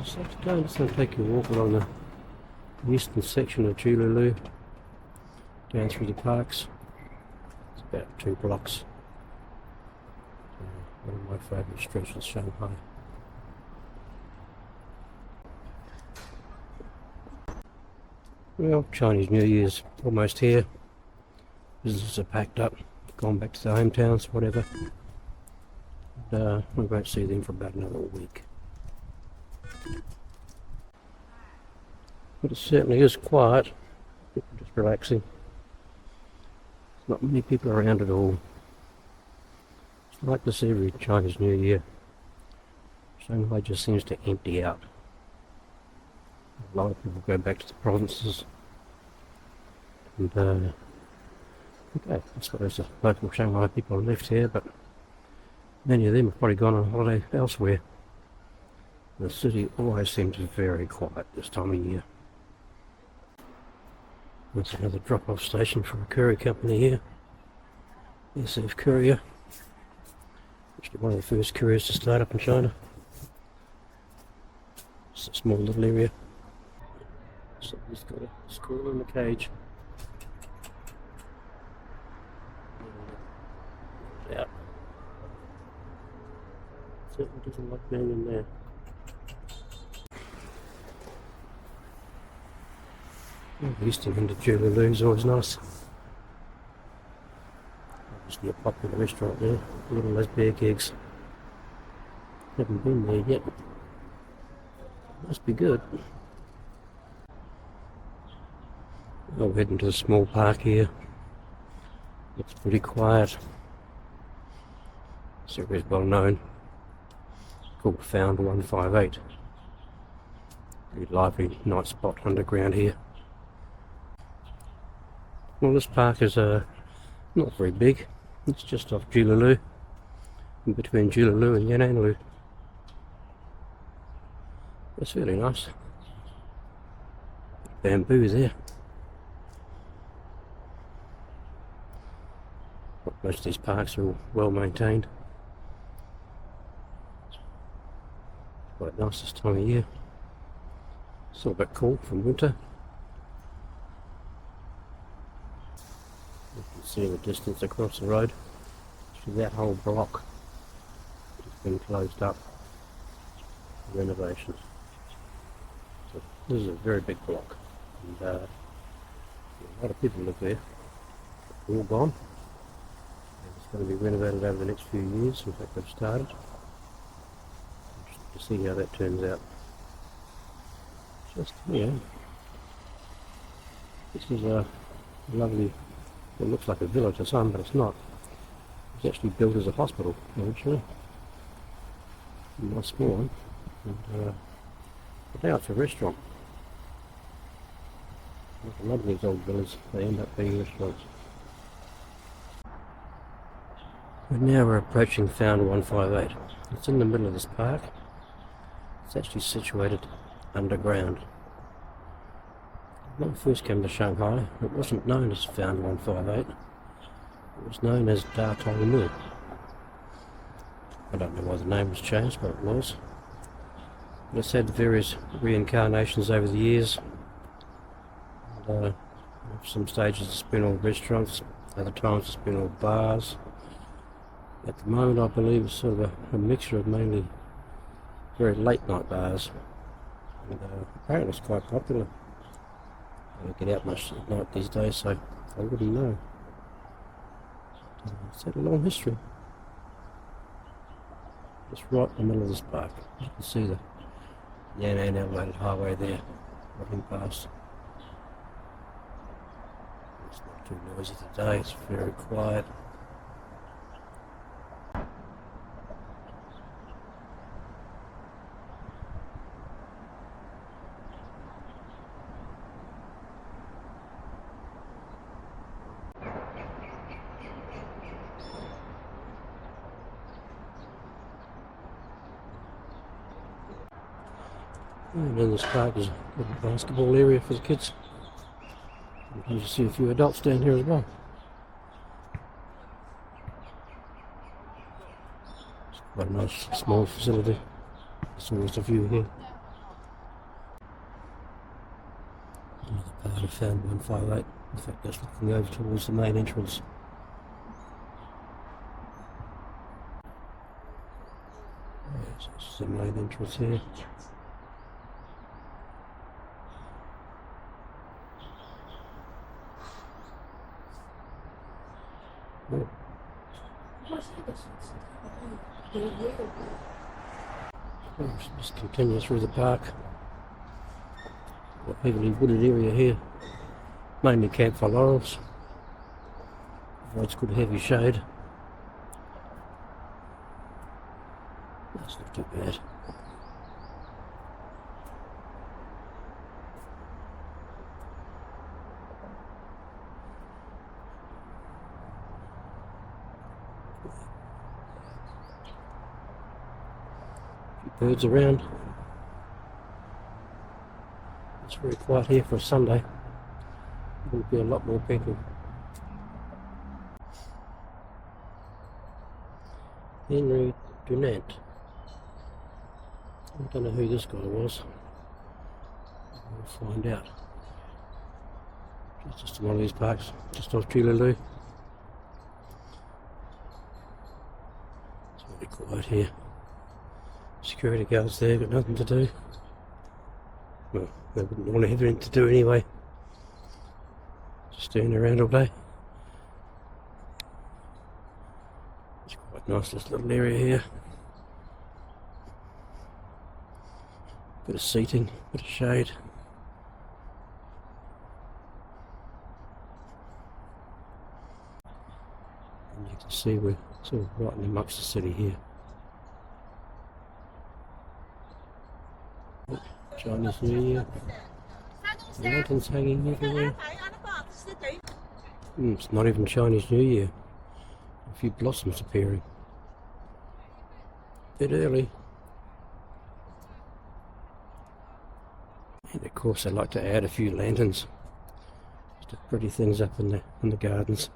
So today I'm just going to take you a walk along the eastern section of Julu Lu, down through the parks. It's about 2 blocks. One of my favourite streets in Shanghai. Well, Chinese New Year's almost here. Businesses are packed up, gone back to their hometowns, whatever. And, we won't see them for about another week. But it certainly is quiet. People just relaxing. There's not many people around at all. It's like this every Chinese New Year. Shanghai just seems to empty out. A lot of people go back to the provinces. And, okay, I suppose the local Shanghai people are left here, but many of them have probably gone on holiday elsewhere. The city always seems very quiet this time of year. There's another drop-off station for a courier company here. SF Courier. Actually one of the first couriers to start up in China. It's a small little area. So he's got a squirrel in the cage. Out. Certainly doesn't like being in there. Easting into Julu Lu is always nice. Obviously a popular restaurant there, Little as Bear Kegs. Haven't been there yet. Must be good. I'll head into a small park here. It's pretty quiet. This area is well known. It's called Found 158. Very lively night spot underground here. Well, this park is not very big. It's just off Julu Lu, in between Julu Lu and Lu. It's really nice. Bamboo there. Most of these parks are all well maintained. It's quite nice this time of year. It's all a bit cool from winter. You can see the distance across the road. Actually, that whole block has been closed up for renovations. So this is a very big block, and a lot of people live there. They're all gone. It's going to be renovated over the next few years. In fact, they've started. Just to see how that turns out. Just here. This is a lovely. It looks like a villa to some, but it's not. It was actually built as a hospital originally. A nice small one. And, but now it's a restaurant. Like a lot of these old villas, they end up being restaurants. And now we're approaching Found 158. It's in the middle of this park. It's actually situated underground. When I first came to Shanghai, it wasn't known as Found 158. It was known as Da Tong Mu. I don't know why the name was changed, but it was. But it's had various reincarnations over the years. And, at some stages it's been all restaurants, other times it's been all bars. At the moment I believe it's sort of a mixture of mainly very late night bars. And, apparently it's quite popular. I don't get out much at night these days, so I wouldn't know. It's had a long history. It's right in the middle of this park. You can see the Yan'an elevated highway there, running past. It's not too noisy today, it's very quiet. And in this park is a little basketball area for the kids. Sometimes you see a few adults down here as well. It's quite a nice small facility. That's always a view here. might have found 158. In fact, that's looking over towards the main entrance. Yes, this is the main entrance here. Oh. Just continue through the park. Got a heavily wooded area here, mainly camphor laurels. Provides good heavy shade. That's not too bad. Birds around. It's very quiet here for a Sunday. There will be a lot more people. Henry Dunant. I don't know who this guy was. We'll find out. It's just one of these parks, just off Julu Lu. It's really quiet here. Security guards there, got nothing to do. Well, they wouldn't want to have anything to do anyway. Just standing around all day. It's quite nice, this little area here. Bit of seating, bit of shade. And you can see we're sort of right in amongst the city here. Chinese New Year. Lanterns hanging everywhere. It's not even Chinese New Year. A few blossoms appearing. A bit early. And of course they like to add a few lanterns. Just to pretty things up in the gardens.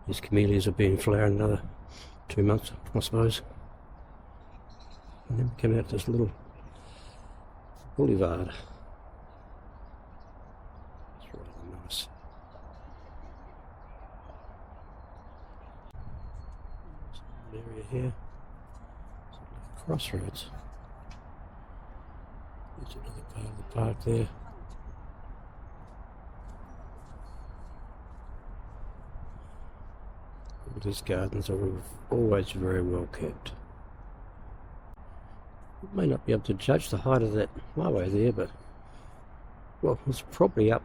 These camellias will be in flower in another 2 months, I suppose. And then we come out this little boulevard. It's rather nice. There's an area here. It's like a crossroads. There's another part of the park there. All these gardens are always very well kept. You may not be able to judge the height of that highway there, but well, it's probably up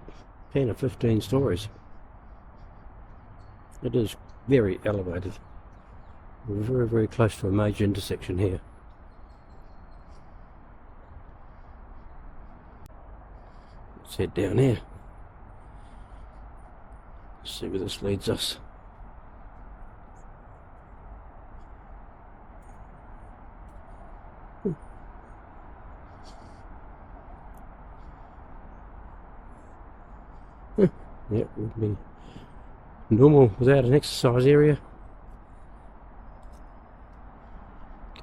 10 or 15 stories. It is very elevated. We're very, very close to a major intersection here. Let's head down here. See where this leads us. Yep, would be normal without an exercise area.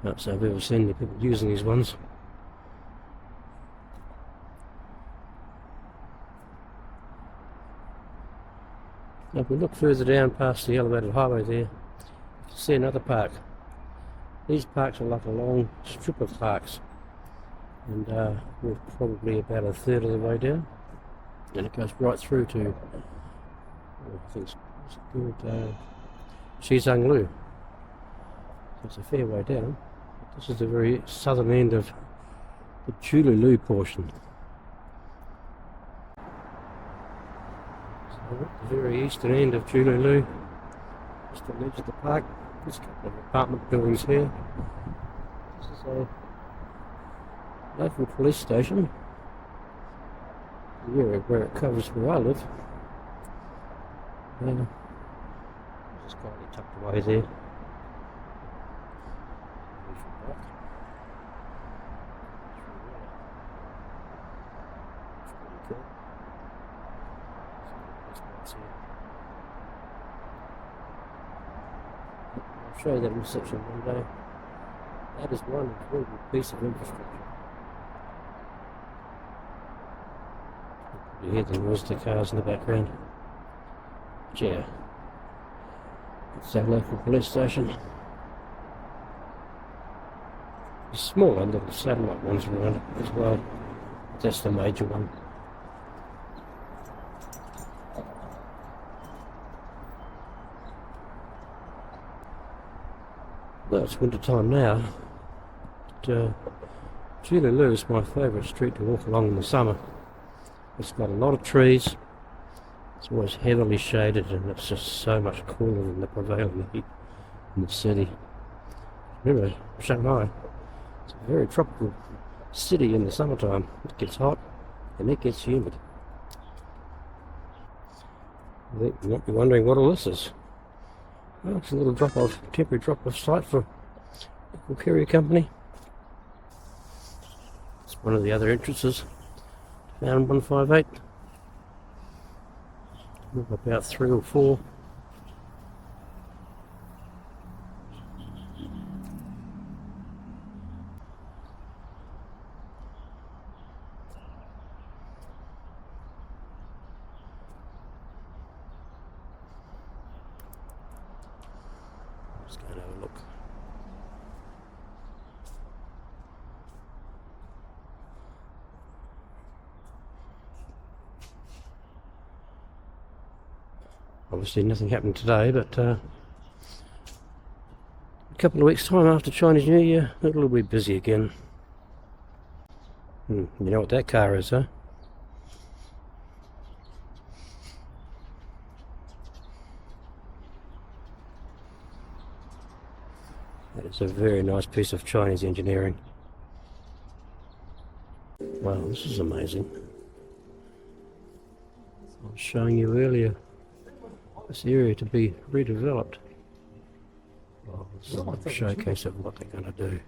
Can't say I've ever seen any people using these ones. Now if we look further down past the elevated highway there, you can see another park. These parks are like a long strip of parks, and we're probably about a third of the way down. And it goes right through to, I think it's called Julu Lu. So it's a fair way down. This is the very southern end of the Julu Lu portion. So at the very eastern end of Julu Lu, just on the edge of the park, there's a couple of apartment buildings here. This is a local police station. The area where it covers where I live. Just quietly tucked away there. I'll show you that intersection one day. That is one incredible piece of infrastructure. You hear the noise of the cars in the background. But yeah, it's our local police station. There's smaller little satellite ones around it as well. That's the major one. Well, it's winter time now. But, Julu Lu is my favourite street to walk along in the summer. It's got a lot of trees. It's always heavily shaded, and it's just so much cooler than the prevailing heat in the city. Remember, Shanghai, it's a very tropical city in the summertime. It gets hot and it gets humid. You might be wondering what all this is. Well, it's a little temporary drop-off site for a courier company. It's one of the other entrances to Found 158. About 3 or 4. Let's go and have a look. Obviously nothing happened today, but a couple of weeks' time after Chinese New Year, it'll be busy again. You know what that car is, huh? That is a very nice piece of Chinese engineering. Wow, this is amazing. I was showing you earlier this area to be redeveloped. Well, it's a showcase of what they're going to do.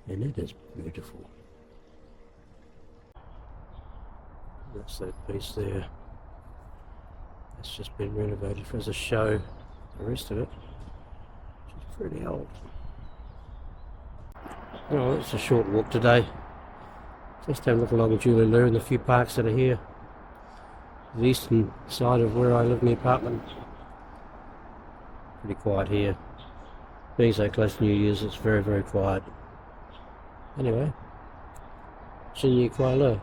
And it is beautiful. That's that piece there. It's just been renovated as a show. The rest of it is pretty old. Well, it's a short walk today. Just have a look along Julu Lu and the few parks that are here. The eastern side of where I live in the apartment. Pretty quiet here. Being so close to New Year's, it's very, very quiet. Anyway, see you quite low.